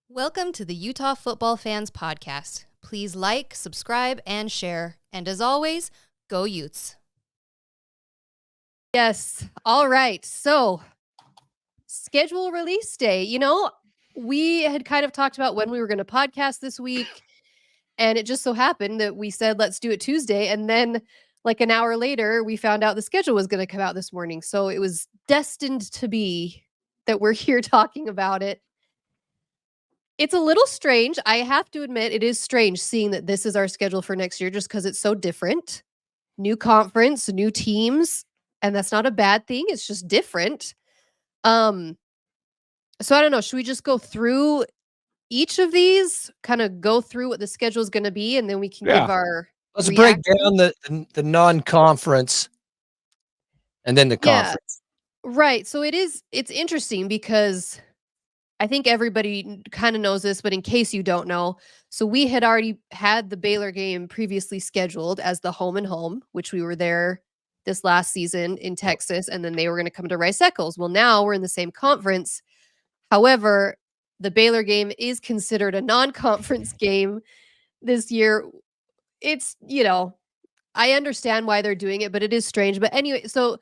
Welcome to the Utah Football Fans Podcast. Please like, subscribe, and share. And as always, go Utes. Yes. All right. So, schedule release day. We had kind of talked about when we were going to podcast this week. And it just so happened that we said, let's do it Tuesday. And then, like an hour later, we found out the schedule was going to come out this morning. So, it was destined to be that we're here talking about it. It's a little strange. I have to admit, it is strange seeing that this is our schedule for next year just because it's so different. New conference, new teams, and that's not a bad thing. It's just different. So I don't know. Should we just go through each of these, kind of go through what the schedule is going to be, and then we can give our Let's break down the non-conference and then the conference. Right. So it's interesting because I think everybody kind of knows this, but in case you don't know, so we had already had the Baylor game previously scheduled as the home and home, which we were there this last season in Texas, and then they were going to come to Rice-Eccles. Well, now we're in the same conference. However, the Baylor game is considered a non-conference game this year. It's, I understand why they're doing it, but it is strange. But anyway, so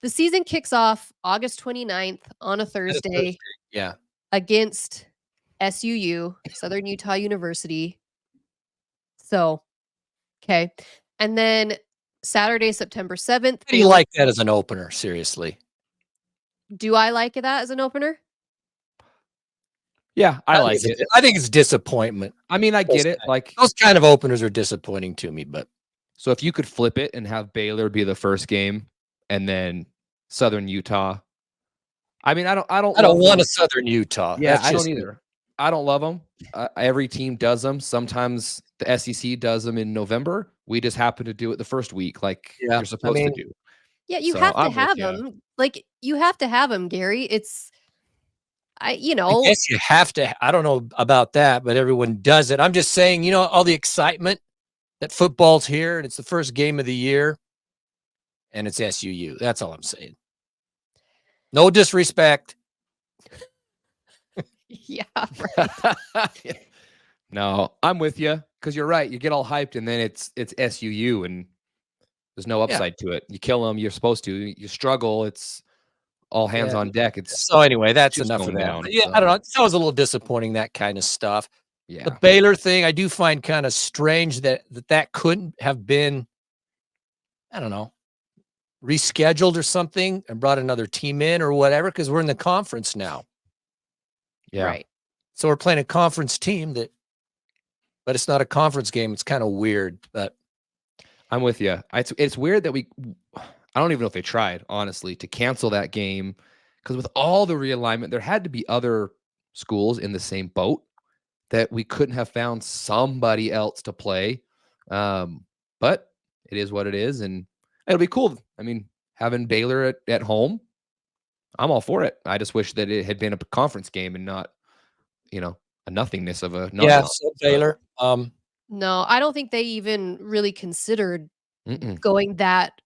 the season kicks off August 29th on a Thursday. Yeah. Against SUU, Southern Utah University. So, okay. And then Saturday, September 7th. How do you like that as an opener? Seriously. Do I like that as an opener? Yeah, I like it. I think it's disappointment. I mean, I get it. Like those kind of openers are disappointing to me, but so if you could flip it and have Baylor be the first game and then Southern Utah. I mean, I don't want a Southern Utah. Yeah, I don't either. I don't love them. Every team does them. Sometimes the SEC does them in November. We just happen to do it the first week, like you're supposed to do. Yeah, you have to have them. Like you have to have them, Gary. I guess you have to. I don't know about that, but everyone does it. I'm just saying, all the excitement that football's here, and it's the first game of the year, and it's SUU. That's all I'm saying. No disrespect. Yeah, right. No, I'm with you because you're right. You get all hyped, and then it's SUU, and there's no upside to it. You kill them, you're supposed to. You struggle, it's all hands on deck. So anyway, that's enough of that. Down, yeah, I don't know. It's always a little disappointing, that kind of stuff. Yeah, the Baylor thing, I do find kind of strange that couldn't have been, I don't know, rescheduled or something and brought another team in or whatever, because we're in the conference now. Yeah. Right. So we're playing a conference team but it's not a conference game. It's kind of weird, but I'm with you. It's weird that I don't even know if they tried, honestly, to cancel that game, because with all the realignment, there had to be other schools in the same boat that we couldn't have found somebody else to play. But it is what it is, and it'll be cool. I mean, having Baylor at home, I'm all for it. I just wish that it had been a conference game and not, a nothingness of a so Baylor. No, I don't think they even really considered going that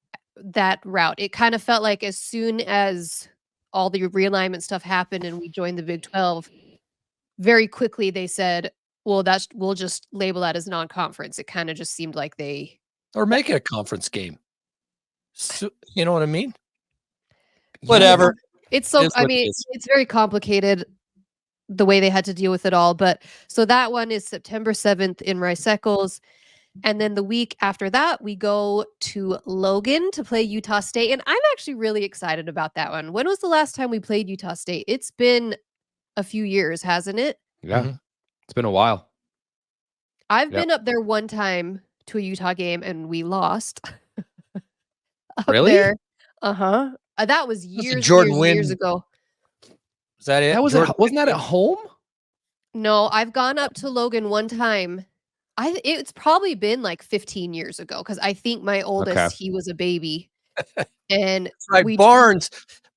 route. It kind of felt like as soon as all the realignment stuff happened and we joined the Big 12, very quickly they said, well, we'll just label that as non-conference. It kind of just seemed like or make it a conference game. So, you know what I mean? Whatever. It's it's very complicated the way they had to deal with it all. But so that one is September 7th in Rice-Eccles. And then the week after that, we go to Logan to play Utah State. And I'm actually really excited about that one. When was the last time we played Utah State? It's been a few years, hasn't it? Yeah. It's been a while. I've been up there one time to a Utah game and we lost. Really? There. Uh-huh. That was years ago. Is that it? Wasn't that at home? No, I've gone up to Logan one time. It's probably been like 15 years ago, because I think my oldest, he was a baby. And right, Barnes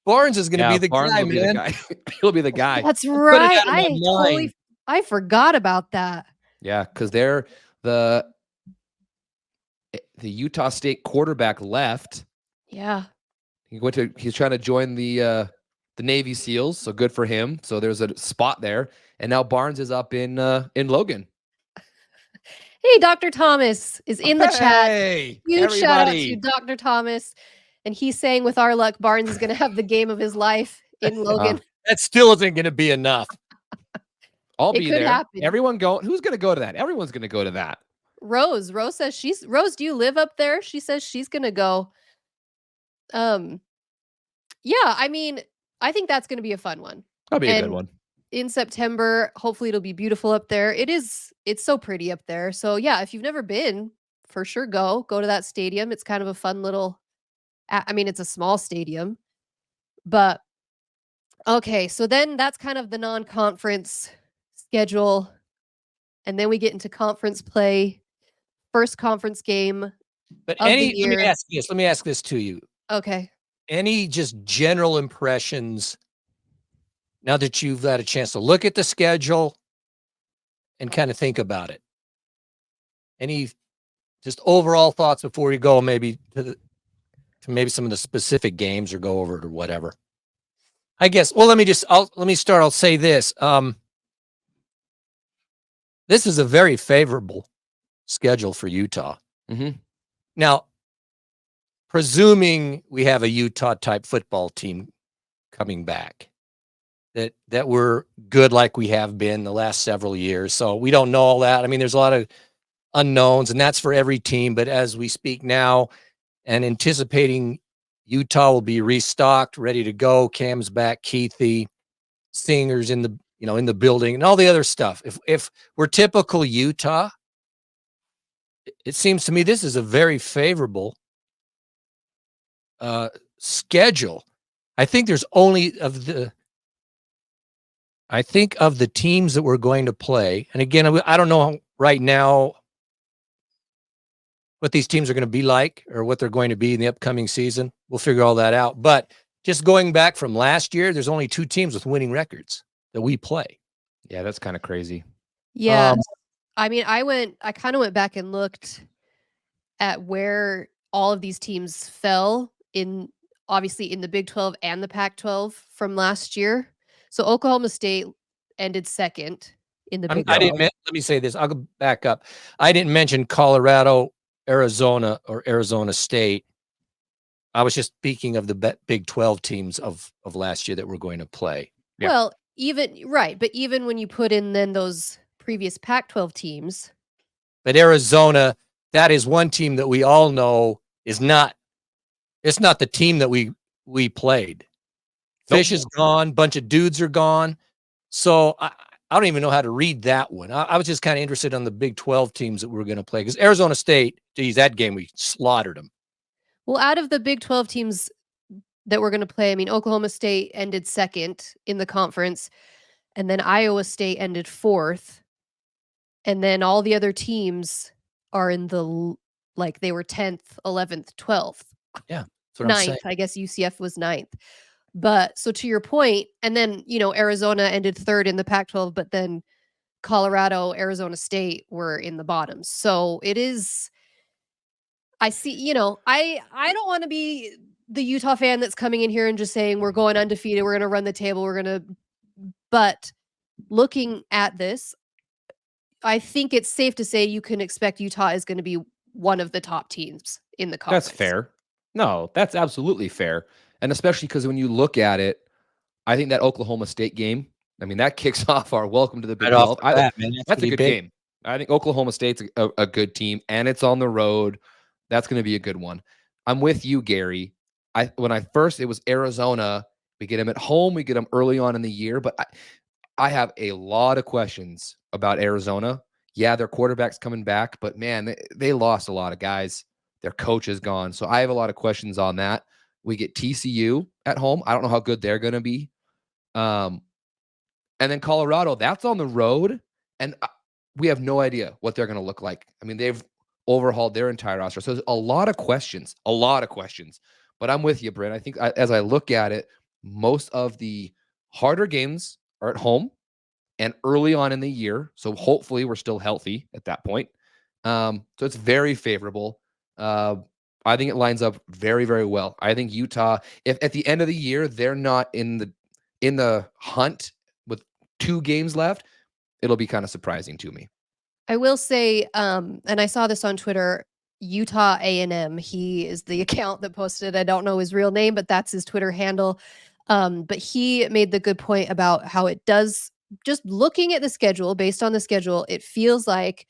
is going to be the guy, man. He'll be the guy. That's right. I forgot about that. Yeah, because they're the Utah State quarterback left. Yeah. He's trying to join the the Navy SEALs, so good for him. So there's a spot there, and now Barnes is up in Logan. Hey, Dr. Thomas is in the chat. Hey, Huge shout out to everybody. Dr. Thomas. And he's saying with our luck, Barnes is going to have the game of his life in Logan. That still isn't going to be enough. I'll It be could there. happen. Everyone go. Who's going to go to that? Everyone's going to go to that. Rose says Rose, do you live up there? She says she's going to go. Yeah, I mean, I think that's going to be a fun one. That'll be a good And one. in September, hopefully it'll be beautiful up there. It's so pretty up there. So yeah, if you've never been, for sure go to that stadium. It's kind of a fun little, I mean, it's a small stadium, but okay. So then that's kind of the non-conference schedule. And then we get into conference play, first conference game But of the let me year. ask this to you. Okay. Any just general impressions now that you've had a chance to look at the schedule and kind of think about it? Any just overall thoughts before we go maybe to maybe some of the specific games or go over it or whatever? I guess, well, let me start. I'll say this. This is a very favorable schedule for Utah. Mm-hmm. Now, presuming we have a Utah type football team coming back, that we're good like we have been the last several years. So we don't know all that. I mean, there's a lot of unknowns, and that's for every team. But as we speak now and anticipating Utah will be restocked, ready to go, Cam's back, Keithy, Singer's in the building and all the other stuff. If we're typical Utah, it seems to me this is a very favorable schedule. I think there's only of the teams that we're going to play. And again, I don't know right now what these teams are going to be like or what they're going to be in the upcoming season. We'll figure all that out. But just going back from last year, there's only 2 teams with winning records that we play. Yeah, that's kind of crazy. Yeah. I mean, I kind of went back and looked at where all of these teams fell obviously in the Big 12 and the Pac-12 from last year. So Oklahoma State ended second in the Big 12. Let me say this. I'll go back up. I didn't mention Colorado, Arizona, or Arizona State. I was just speaking of the Big 12 teams of last year that we're going to play. Yeah. Well, but even when you put in then those previous Pac-12 teams. But Arizona, that is one team that we all know it's not the team that we played. Fish is gone, bunch of dudes are gone. So I don't even know how to read that one. I was just kind of interested on the Big 12 teams that we were going to play because Arizona State, geez, that game we slaughtered them. Well, out of the Big 12 teams that we're going to play, I mean, Oklahoma State ended second in the conference, and then Iowa State ended fourth, and then all the other teams are in the they were 10th, 11th, 12th. Yeah, that's what I'm saying. 9th. I guess UCF was 9th. But so to your point, and then, Arizona ended third in the Pac-12, but then Colorado, Arizona State were in the bottoms. So it is, I see, I don't want to be the Utah fan that's coming in here and just saying we're going undefeated, we're going to run the table, but looking at this, I think it's safe to say you can expect Utah is going to be one of the top teams in the conference. That's fair. No, that's absolutely fair. And especially because when you look at it, I think that Oklahoma State game, I mean, that kicks off our welcome to the Big 12. That's a good game. I think Oklahoma State's a good team, and it's on the road. That's going to be a good one. I'm with you, Gary. It was Arizona. We get them at home. We get them early on in the year. But I have a lot of questions about Arizona. Yeah, their quarterback's coming back, but man, they lost a lot of guys. Their coach is gone. So I have a lot of questions on that. We get TCU at home. I don't know how good they're going to be. And then Colorado, that's on the road. And we have no idea what they're going to look like. I mean, they've overhauled their entire roster. So there's a lot of questions. But I'm with you, Brent. I think as I look at it, most of the harder games are at home and early on in the year. So hopefully we're still healthy at that point. So it's very favorable. I think it lines up very, very well. I think Utah, if at the end of the year, they're not in in the hunt with 2 games left, it'll be kind of surprising to me. I will say, and I saw this on Twitter, Utah A&M. He is the account that posted. I don't know his real name, but that's his Twitter handle. But he made the good point about how it does, just looking at the schedule, based on the schedule, it feels like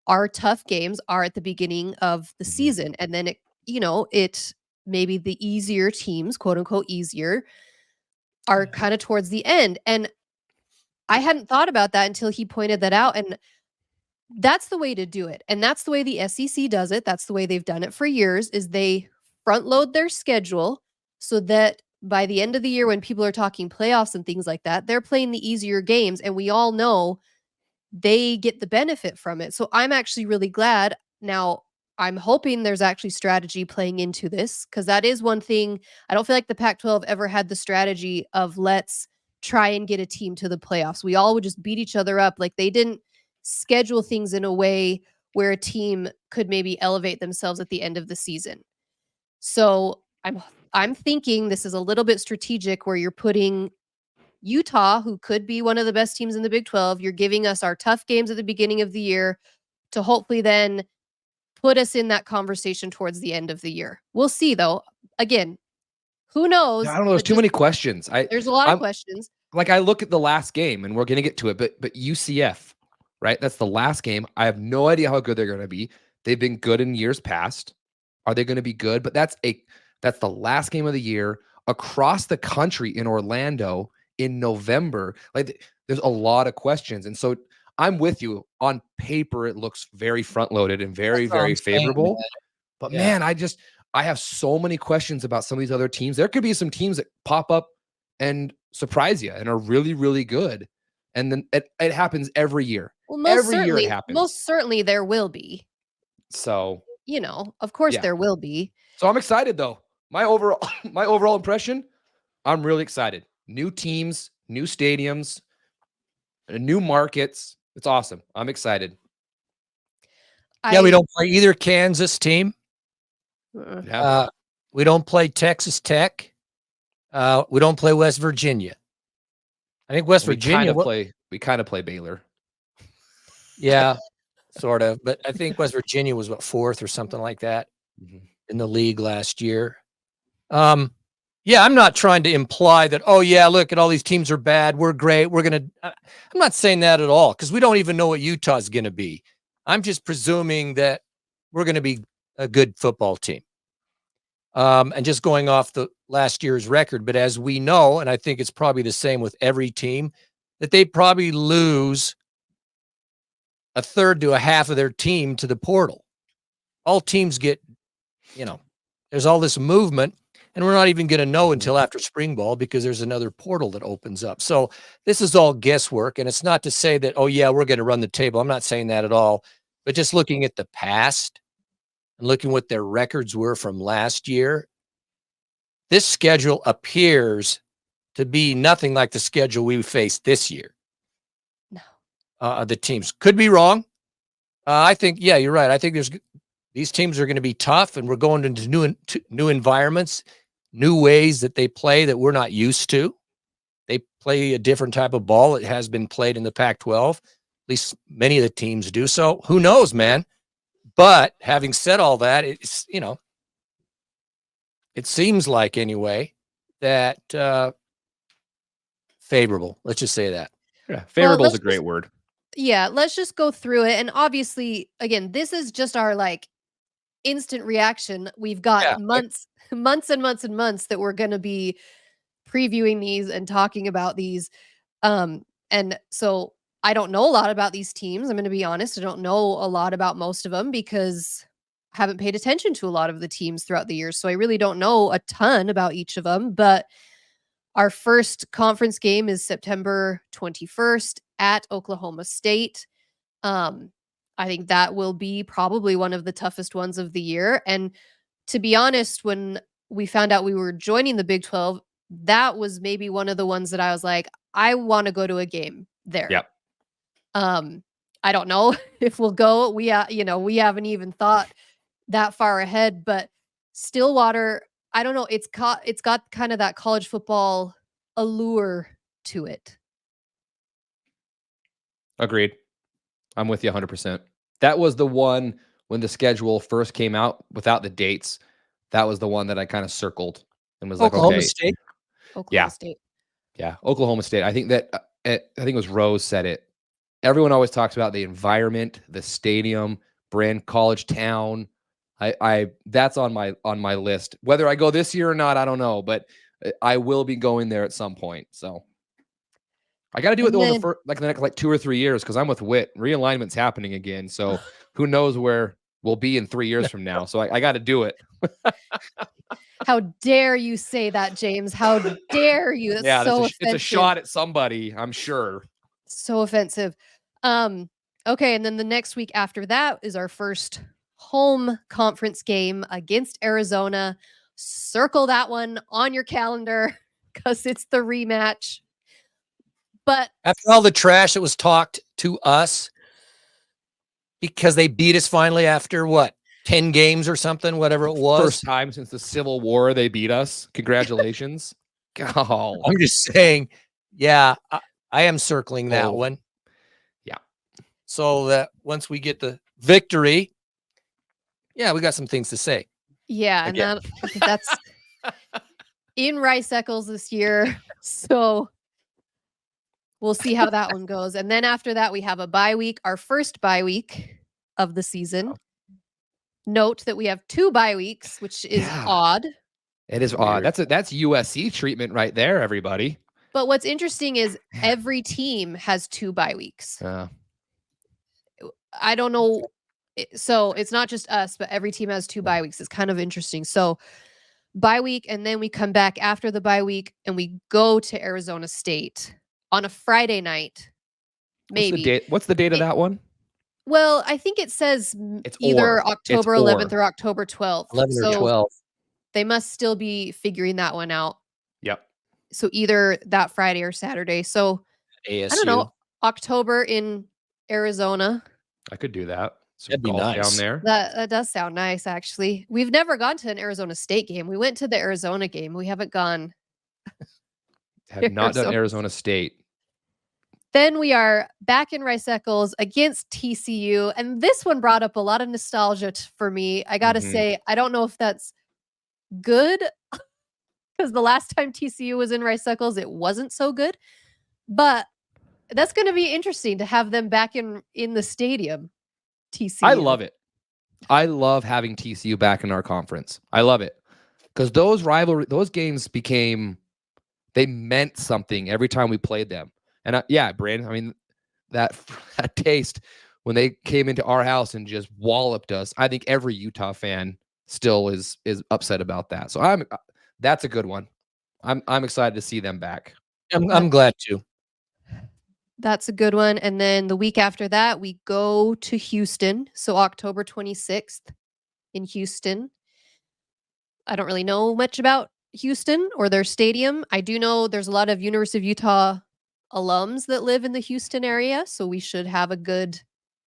our tough games are at the beginning of the season. And then it maybe the easier teams, quote unquote easier, are kind of towards the end. And I hadn't thought about that until he pointed that out. And that's the way to do it. And that's the way the SEC does it. That's the way they've done it for years, is they front load their schedule so that by the end of the year, when people are talking playoffs and things like that, they're playing the easier games. And we all know they get the benefit from it. So I'm actually really glad. Now, I'm hoping there's actually strategy playing into this, because that is one thing. I don't feel like the Pac-12 ever had the strategy of let's try and get a team to the playoffs. We all would just beat each other up. Like, they didn't schedule things in a way where a team could maybe elevate themselves at the end of the season. So I'm thinking this is a little bit strategic, where you're putting Utah, who could be one of the best teams in the Big 12, you're giving us our tough games at the beginning of the year to hopefully then put us in that conversation towards the end of the year. We'll see, though. Again, who knows? I don't know. There's too many questions. There's a lot of questions. Like, I look at the last game, and we're going to get to it, but UCF, right? That's the last game. I have no idea how good they're going to be. They've been good in years past. Are they going to be good? But that's the last game of the year across the country in Orlando in November. Like, there's a lot of questions. And so I'm with you. On paper, it looks very front loaded and very, very favorable. Saying, but man, I have so many questions about some of these other teams. There could be some teams that pop up and surprise you and are really, really good. And then it happens every year. Well, every year it happens. Most certainly there will be. So, of course there will be. So I'm excited, though. My overall impression, I'm really excited. New teams, new stadiums, new markets. It's awesome. I'm excited. We don't play either Kansas team. Yeah. We don't play Texas Tech. We don't play West Virginia. I think West Virginia. We kind of play Baylor. Yeah, sort of. But I think West Virginia was fourth or something like that in the league last year. I'm not trying to imply that, look at all these teams are bad, we're great, I'm not saying that at all, because we don't even know what Utah's going to be. I'm just presuming that we're going to be a good football team. And just going off the last year's record. But as we know, and I think it's probably the same with every team, that they probably lose a third to a half of their team to the portal. All teams get, there's all this movement, and we're not even going to know until after spring ball, because there's another portal that opens up. So this is all guesswork. And it's not to say that, we're going to run the table. I'm not saying that at all. But just looking at the past and looking what their records were from last year, this schedule appears to be nothing like the schedule we faced this year. No. The teams could be wrong. I think, you're right. I think these teams are going to be tough, and we're going into new environments, new ways that they play that we're not used to. They play a different type of ball. It has been played in the Pac-12. At least many of the teams do. So who knows, man? But having said all that, it's, it seems like anyway that favorable. Let's just say that. Yeah, favorable is a great word. Yeah, let's just go through it. And obviously, again, this is just our instant reaction. We've got months and months and months that we're going to be previewing these and talking about these. And so I don't know a lot about these teams. I'm going to be honest. I don't know a lot about most of them, because I haven't paid attention to a lot of the teams throughout the years. So I really don't know a ton about each of them. But our first conference game is September 21st at Oklahoma State. I think that will be probably one of the toughest ones of the year. And to be honest, when we found out we were joining the Big 12, that was maybe one of the ones that I was like, I want to go to a game there. Yep. I don't know if we'll go. We haven't even thought that far ahead, but Stillwater, I don't know. It's got kind of that college football allure to it. Agreed. I'm with you 100%. That was the one when the schedule first came out without the dates. That was the one that I kind of circled and was Oklahoma like, okay, State. Oklahoma State. yeah, Oklahoma State. I think that I think it was Rose said it. Everyone always talks about the environment, the stadium, brand college town. I that's on my list. Whether I go this year or not, I don't know, but I will be going there at some point. So I got to do it And though in then- the next 2 or 3 years because I'm with Wit. Realignment's happening again. So who knows where we'll be in 3 years from now. So I got to do it. How dare you say that, James? How dare you? That's Yeah, so it's a offensive. shot at somebody, I'm sure. So offensive. Okay, and then the next week after that is our first home conference game against Arizona. Circle that one on your calendar because it's the rematch. But After all the trash that was talked to us, because they beat us finally after what, 10 games or something, whatever it was. First time since the Civil War they beat us. Congratulations. Oh, I'm just saying, yeah, I am circling that Oh. one. Yeah. So that once we get the victory, yeah, we got some things to say. yeah, and Again. that's in Rice Eccles this year. So we'll see how that one goes. And then after that, we have a bye week, our first bye week of the season. Note that we have 2 bye weeks, which is Yeah. odd. It is Weird. odd. That's USC treatment right there, everybody. But what's interesting is every team has 2 bye weeks. I don't know. So it's not just us, but every team has 2 bye weeks. It's kind of interesting. So bye week, and then we come back after the bye week and we go to Arizona State on a Friday night. Maybe. What's the date of that one? Well, I think it says It's either or. October It's 11th or. or October 12th. 11 or So 12. they must still be figuring that one out. Yep. So either that Friday or Saturday. So ASU. I don't know. October in Arizona. I could do that. Some That'd be golf nice. down there. That does sound nice, actually. We've never gone to an Arizona State game. We went to the Arizona game. We haven't gone. Have not done Arizona State. Then we are back in Rice Eccles against TCU. And this one brought up a lot of nostalgia for me. I got to Mhm. say, I don't know if that's good because the last time TCU was in Rice Eccles, it wasn't so good. But that's going to be interesting to have them back in the stadium. TCU. I love it. I love having TCU back in our conference. I love it because those games they meant something every time we played them. And yeah, Brandon, I mean, that taste when they came into our house and just walloped us, I think every Utah fan still is upset about that. So that's a good one. I'm excited to see them back. I'm glad to. That's a good one. And then the week after that, we go to Houston. So October 26th in Houston. I don't really know much about Houston or their stadium. I do know there's a lot of University of Utah alums that live in the Houston area. So we should have a good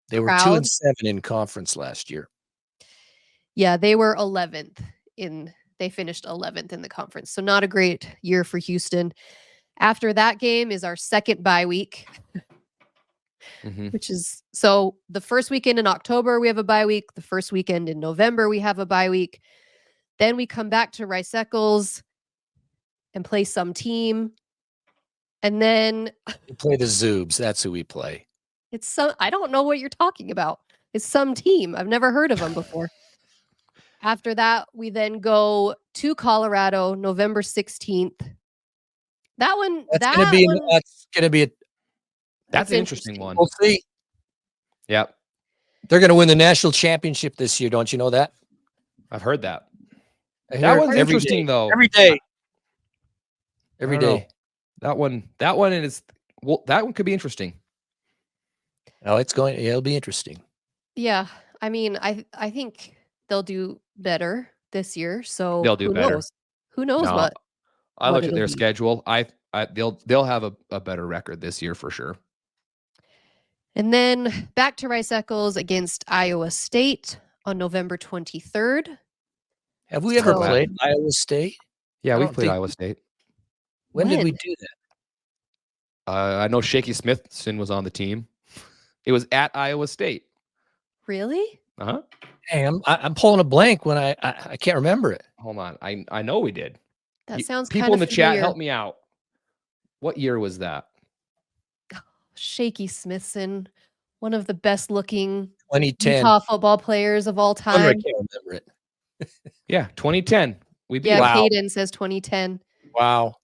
They were crowd. 2-7 in conference last year. Yeah, they were 11th they finished 11th in the conference. So not a great year for Houston. After that game is our second bye week. Mhm. Which is so the first weekend in October, we have a bye week. The first weekend in November, we have a bye week. Then we come back to Rice Eccles and play some team. And then We play the Zoobs. That's who we play. I don't know what you're talking about. It's some team. I've never heard of them before. After that, we then go to Colorado, November 16th. That one, That's gonna be That's an interesting one. We'll see. Yep. They're gonna win the national championship this year. Don't you know that? I've heard that. I That hear one's every interesting day. though. Every day. I Every don't know. day. That one that one could be interesting. Oh, it'll be interesting. Yeah. I mean, I think they'll do better this year. So They'll do who better. knows? Who knows No, what? I what looked at it'll their be. schedule. They'll have a better record this year for sure. And then back to Rice Eccles against Iowa State on November 23rd. Have we ever So- played Iowa State? Yeah, I we've don't played think- Iowa State. When did we When? do that? I know Shaky Smithson was on the team. It was at Iowa State. Really? Uh-huh. Hey, I'm pulling a blank when I can't remember it. Hold on. I know we did. That sounds People kind in of the chat, familiar. help me out. What year was that? Shaky Smithson, one of the best looking 2010. Utah football players of all I time. can't remember it. Yeah, 2010. We beat Yeah, them. Wow. Caden says 2010. Wow.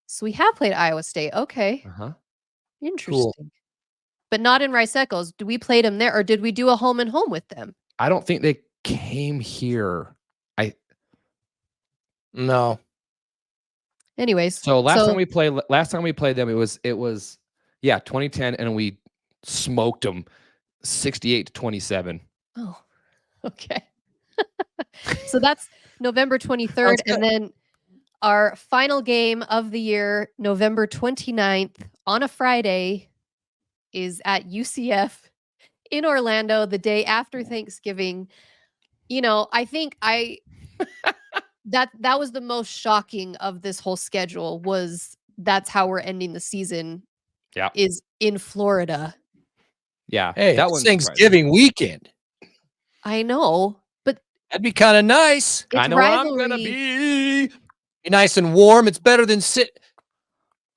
So we have played Iowa State. Okay. Uh-huh. Interesting. But not in Rice Eccles. Do we play them there or did we do a home and home with them? I don't think they came here. No. Anyways. So last time we played them, it was 2010, and we smoked them 68-27. Oh, okay. So that's November 23rd. And then our final game of the year, November 29th, on a Friday, is at UCF in Orlando the day after Thanksgiving. I think that was the most shocking of this whole schedule was that's how we're ending the season. Yeah. Is in Florida. Yeah. Hey, that it's one's Thanksgiving weekend. I know, but That'd be kind of nice. it's I know where I'm rivalry. gonna be. Be nice and warm. It's better than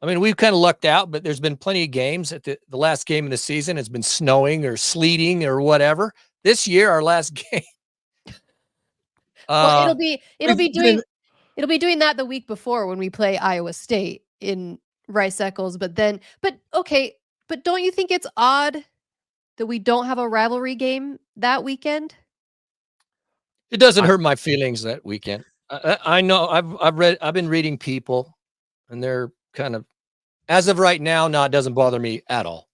I mean, we've kind of lucked out, but there's been plenty of games at the last game of the season. It's been snowing or sleeting or whatever. This year, our last game. Well, it'll be doing been- that the week before when we play Iowa State in Rice Eccles. But okay, but don't you think it's odd that we don't have a rivalry game that weekend? It doesn't hurt my feelings that weekend. I know I've been reading people, and they're kind of, as of right now, it doesn't bother me at all.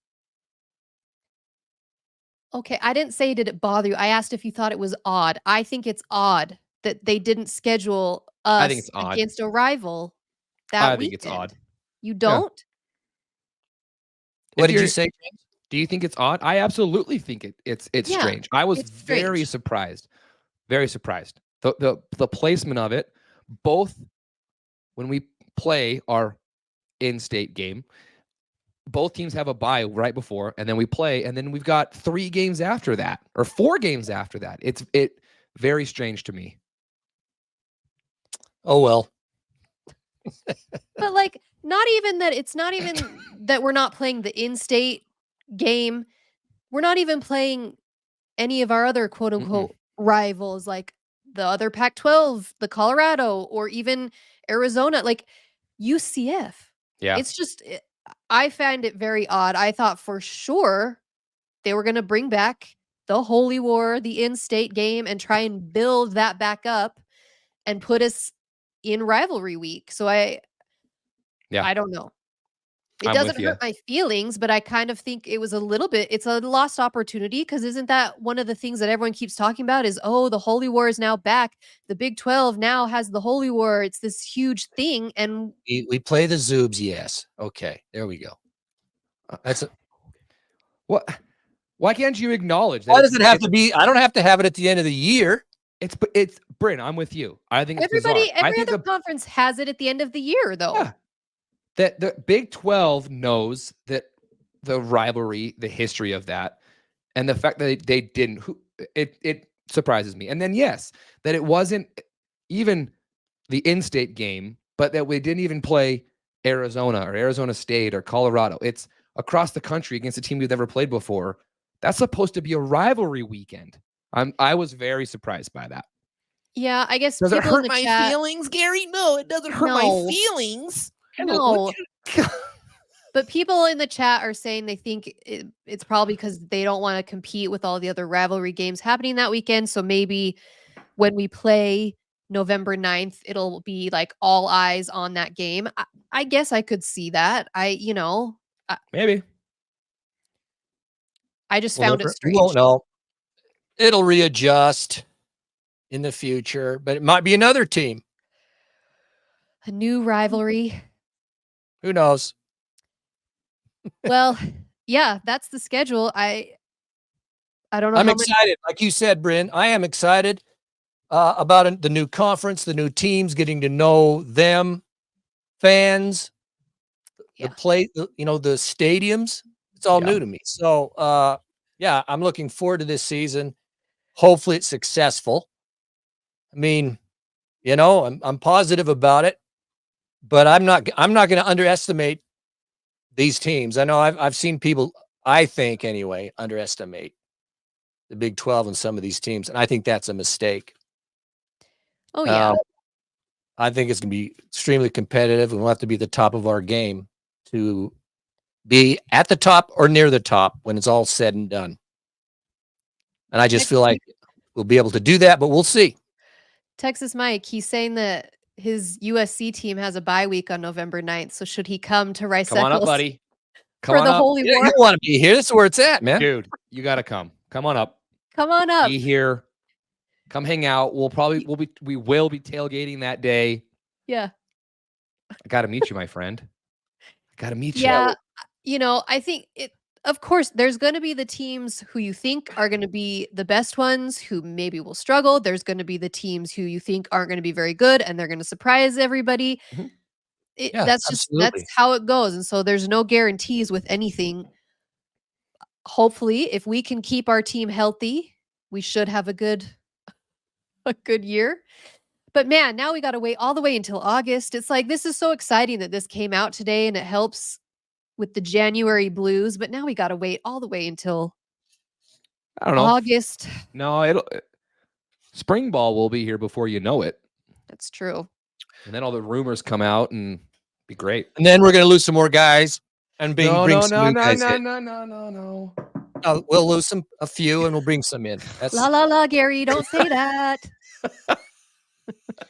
Okay, I didn't say did it bother you. I asked if you thought it was odd. I think it's odd that they didn't schedule us I think it's odd. against a rival that I weekend. think it's odd. You don't? What did you say, James? Do you think it's odd? I absolutely think it's Yeah, strange. I was it's very strange. surprised. Very surprised. The placement of it, both when we play our in-state game, both teams have a bye right before, and then we play, and then we've got 3 games after that, or 4 games after that. It's very strange to me. Oh well. But like, not even that. It's not even that we're not playing the in-state game. We're not even playing any of our other quote unquote rivals, like the other Pac-12, the Colorado, or even Arizona, like UCF. Yeah. It's just, I find it very odd. I thought for sure they were going to bring back the Holy War, the in-state game, and try and build that back up and put us in rivalry week. So I don't know. It doesn't hurt my feelings, but I kind of think it was it's a lost opportunity because isn't that one of the things that everyone keeps talking about is, oh, the Holy War is now back. The Big 12 now has the Holy War. It's this huge thing. And we play the Zoobs. Yes. Okay. There we go. That's what? Why can't you acknowledge that? Why does it have to be? I don't have to have it at the end of the year. It's Bryn, I'm with you. I think it's every bizarre. other conference has it at the end of the year, though. Yeah. That the Big 12 knows that the rivalry, the history of that, and the fact that they didn't, it surprises me. And then yes, that it wasn't even the in-state game, but that we didn't even play Arizona or Arizona State or Colorado. It's across the country against a team we've never played before. That's supposed to be a rivalry weekend. I was very surprised by that. Yeah, I guess Does it people in hurt the my chat, feelings, Gary? No, it doesn't hurt my No. feelings. No. But people in the chat are saying they think it's probably because they don't want to compete with all the other rivalry games happening that weekend. So maybe when we play November 9th, it'll be like all eyes on that game. I guess I could see that. Maybe. I just found it We strange. won't know. It'll readjust in the future, but it might be another team. A new rivalry. Who knows? Well, yeah, that's the schedule. I don't know. I'm excited. Like you said, Bryn, I am excited about the new conference, the new teams, getting to know them, fans, the stadiums, it's all new to me. So, yeah, I'm looking forward to this season. Hopefully it's successful. I mean, I'm positive about it, but I'm not going to underestimate these teams. I know I've seen people, I think anyway, underestimate the Big 12 and some of these teams, and I think that's a mistake. Oh yeah. I think it's going to be extremely competitive, and we'll have to be at the top of our game to be at the top or near the top when it's all said and done. And I just feel like we'll be able to do that, but we'll see. Texas Mike, he's saying that his USC team has a bye week on November 9th. So should he come to Rice Come on up, buddy. Come for on the up. Holy You War? don't want to be here. This is where it's at, man. Dude, you got to come. Come on up. Come on up. Be here. Come hang out. We will be tailgating that day. Yeah. I got to meet you, my friend. I got to meet you. Yeah. I think of course, there's going to be the teams who you think are going to be the best ones who maybe will struggle. There's going to be the teams who you think aren't going to be very good and they're going to surprise everybody. Mhm. Yeah, that's absolutely. how it goes. And so there's no guarantees with anything. Hopefully, if we can keep our team healthy, we should have a good year. But man, now we got to wait all the way until August. It's like, this is so exciting that this came out today and it helps with the January blues, but now we got to wait all the way until I don't know. August. No, spring ball will be here before you know it. That's true. And then all the rumors come out and be great. And then we're going to lose some more guys and bring some new guys in. No. We'll lose a few and we'll bring some in. La la la, Gary, don't say that.